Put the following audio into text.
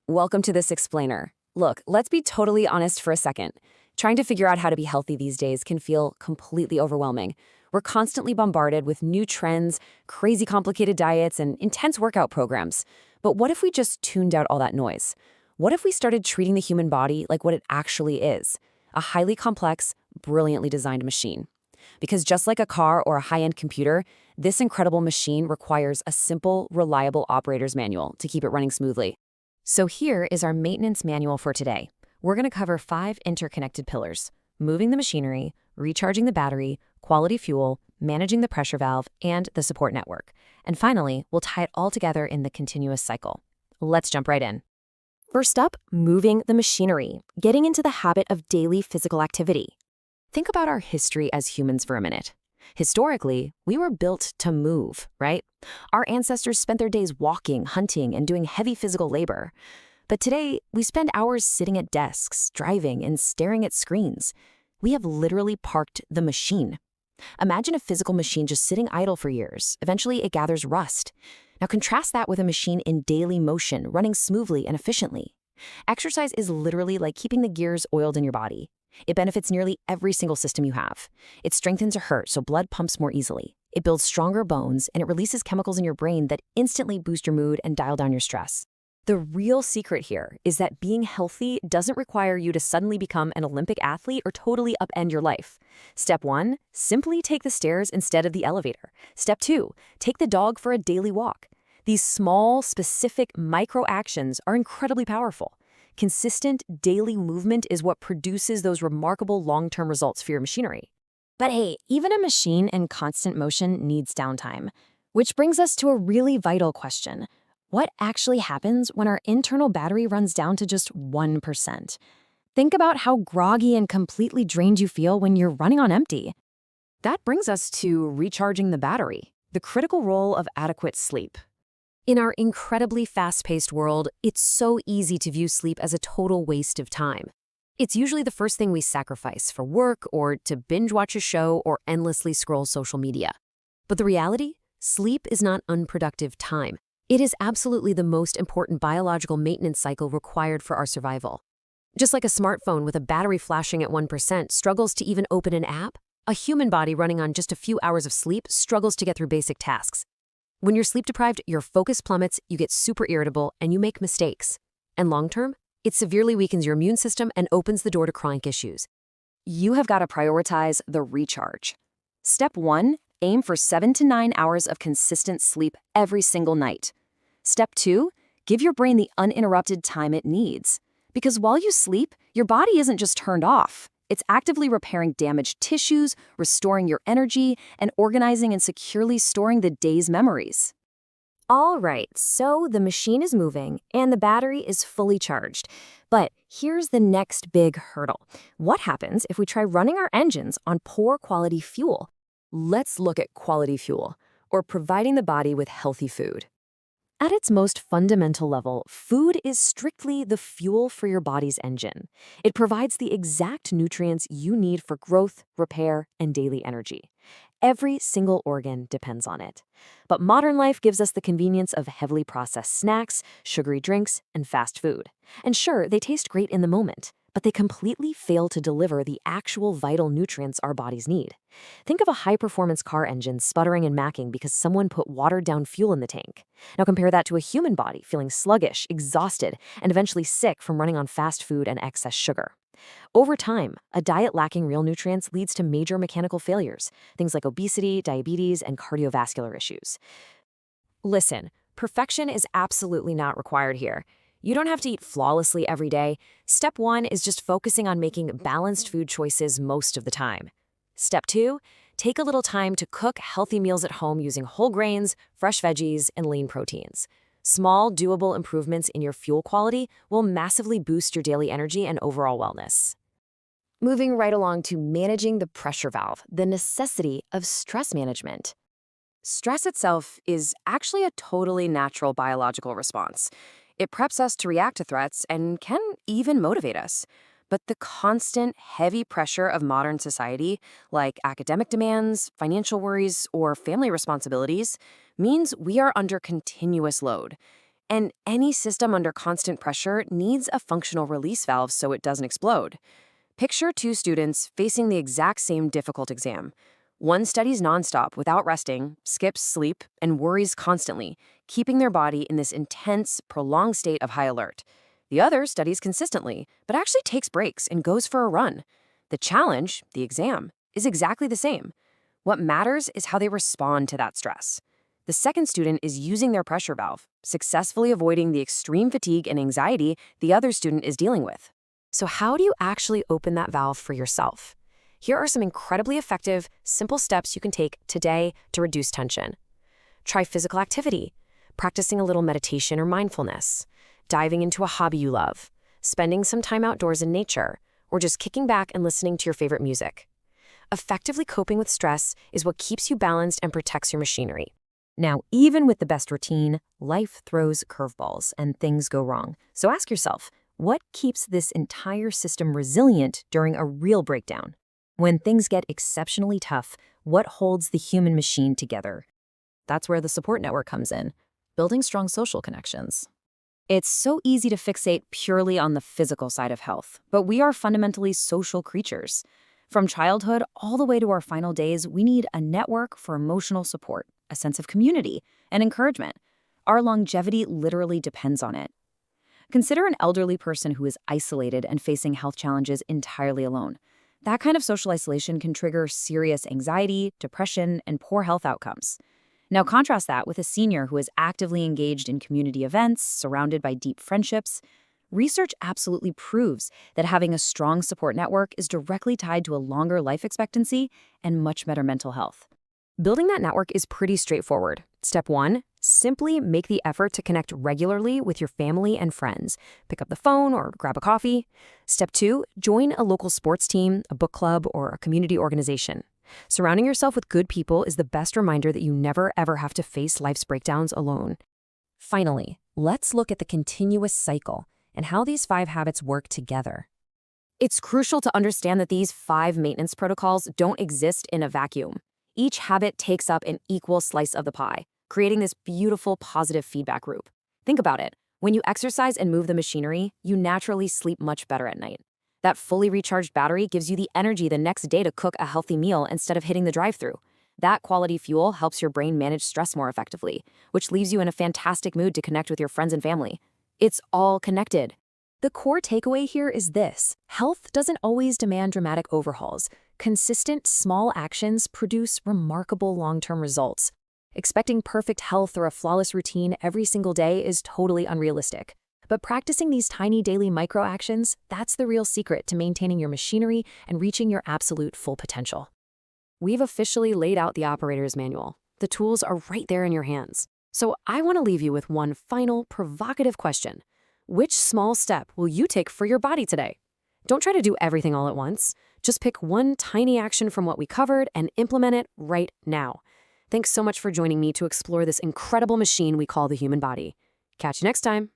Welcome to this explainer. Look, let's be totally honest for a second. Trying to figure out how to be healthy these days can feel completely overwhelming. We're constantly bombarded with new trends, crazy complicated diets, and intense workout programs. But what if we just tuned out all that noise? What if we started treating the human body like what it actually is? A highly complex, brilliantly designed machine. Because just like a car or a high-end computer, this incredible machine requires a simple, reliable operator's manual to keep it running smoothly. So here is our maintenance manual for today. We're going to cover 5 interconnected pillars: moving the machinery, recharging the battery, quality fuel, managing the pressure valve, and the support network. And finally, we'll tie it all together in the continuous cycle. Let's jump right in. First up, moving the machinery, getting into the habit of daily physical activity. Think about our history as humans for a minute. Historically, we were built to move, right? Our ancestors spent their days walking, hunting, and doing heavy physical labor. But today, we spend hours sitting at desks, driving, and staring at screens. We have literally parked the machine. Imagine a physical machine just sitting idle for years. Eventually, it gathers rust. Now contrast that with a machine in daily motion, running smoothly and efficiently. Exercise is literally like keeping the gears oiled in your body. It benefits nearly every single system you have. It strengthens a hurt so blood pumps more easily. It builds stronger bones, and it releases chemicals in your brain that instantly boost your mood and dial down your stress. The real secret here is that being healthy doesn't require you to suddenly become an Olympic athlete or totally upend your life. Step 1, simply take the stairs instead of the elevator. Step 2, take the dog for a daily walk. These small, specific micro actions are incredibly powerful. Consistent daily movement is what produces those remarkable long-term results for your machinery. But hey, even a machine in constant motion needs downtime. Which brings us to a really vital question. What actually happens when our internal battery runs down to just 1%? Think about how groggy and completely drained you feel when you're running on empty. That brings us to recharging the battery, the critical role of adequate sleep. In our incredibly fast-paced world, it's so easy to view sleep as a total waste of time. It's usually the first thing we sacrifice for work or to binge-watch a show or endlessly scroll social media. But the reality? Sleep is not unproductive time. It is absolutely the most important biological maintenance cycle required for our survival. Just like a smartphone with a battery flashing at 1% struggles to even open an app, a human body running on just a few hours of sleep struggles to get through basic tasks. When you're sleep deprived, your focus plummets, you get super irritable, and you make mistakes. And long-term, it severely weakens your immune system and opens the door to chronic issues. You have got to prioritize the recharge. Step 1, aim for 7 to 9 hours of consistent sleep every single night. Step 2, give your brain the uninterrupted time it needs. Because while you sleep, your body isn't just turned off. It's actively repairing damaged tissues, restoring your energy, and organizing and securely storing the day's memories. All right, so the machine is moving and the battery is fully charged. But here's the next big hurdle. What happens if we try running our engines on poor quality fuel? Let's look at quality fuel, or providing the body with healthy food. At its most fundamental level, food is strictly the fuel for your body's engine. It provides the exact nutrients you need for growth, repair, and daily energy. Every single organ depends on it. But modern life gives us the convenience of heavily processed snacks, sugary drinks, and fast food. And sure, they taste great in the moment, but they completely fail to deliver the actual vital nutrients our bodies need. Think of a high-performance car engine sputtering and macking because someone put watered-down fuel in the tank. Now compare that to a human body feeling sluggish, exhausted, and eventually sick from running on fast food and excess sugar. Over time, a diet lacking real nutrients leads to major mechanical failures, things like obesity, diabetes, and cardiovascular issues. Listen, perfection is absolutely not required here. You don't have to eat flawlessly every day. Step 1 is just focusing on making balanced food choices most of the time. Step 2, take a little time to cook healthy meals at home using whole grains, fresh veggies, and lean proteins. Small, doable improvements in your fuel quality will massively boost your daily energy and overall wellness. Moving right along to managing the pressure valve, the necessity of stress management. Stress itself is actually a totally natural biological response. It preps us to react to threats and can even motivate us. But the constant, heavy pressure of modern society, like academic demands, financial worries, or family responsibilities, means we are under continuous load. And any system under constant pressure needs a functional release valve so it doesn't explode. Picture two students facing the exact same difficult exam. One studies nonstop without resting, skips sleep, and worries constantly, keeping their body in this intense, prolonged state of high alert. The other studies consistently, but actually takes breaks and goes for a run. The challenge, the exam, is exactly the same. What matters is how they respond to that stress. The second student is using their pressure valve, successfully avoiding the extreme fatigue and anxiety the other student is dealing with. So how do you actually open that valve for yourself? Here are some incredibly effective, simple steps you can take today to reduce tension. Try physical activity, practicing a little meditation or mindfulness, diving into a hobby you love, spending some time outdoors in nature, or just kicking back and listening to your favorite music. Effectively coping with stress is what keeps you balanced and protects your machinery. Now, even with the best routine, life throws curveballs and things go wrong. So ask yourself, what keeps this entire system resilient during a real breakdown? When things get exceptionally tough, what holds the human machine together? That's where the support network comes in, building strong social connections. It's so easy to fixate purely on the physical side of health, but we are fundamentally social creatures. From childhood all the way to our final days, we need a network for emotional support, a sense of community, and encouragement. Our longevity literally depends on it. Consider an elderly person who is isolated and facing health challenges entirely alone. That kind of social isolation can trigger serious anxiety, depression, and poor health outcomes. Now contrast that with a senior who is actively engaged in community events, surrounded by deep friendships. Research absolutely proves that having a strong support network is directly tied to a longer life expectancy and much better mental health. Building that network is pretty straightforward. Step 1, simply make the effort to connect regularly with your family and friends. Pick up the phone or grab a coffee. Step 2, join a local sports team, a book club, or a community organization. Surrounding yourself with good people is the best reminder that you never ever have to face life's breakdowns alone. Finally, let's look at the continuous cycle and how these 5 habits work together. It's crucial to understand that these 5 maintenance protocols don't exist in a vacuum. Each habit takes up an equal slice of the pie, creating this beautiful positive feedback loop. Think about it. When you exercise and move the machinery, you naturally sleep much better at night. That fully recharged battery gives you the energy the next day to cook a healthy meal instead of hitting the drive-thru. That quality fuel helps your brain manage stress more effectively, which leaves you in a fantastic mood to connect with your friends and family. It's all connected. The core takeaway here is this: health doesn't always demand dramatic overhauls. Consistent, small actions produce remarkable long-term results. Expecting perfect health or a flawless routine every single day is totally unrealistic. But practicing these tiny daily micro-actions, that's the real secret to maintaining your machinery and reaching your absolute full potential. We've officially laid out the operator's manual. The tools are right there in your hands. So I want to leave you with one final, provocative question. Which small step will you take for your body today? Don't try to do everything all at once. Just pick one tiny action from what we covered and implement it right now. Thanks so much for joining me to explore this incredible machine we call the human body. Catch you next time.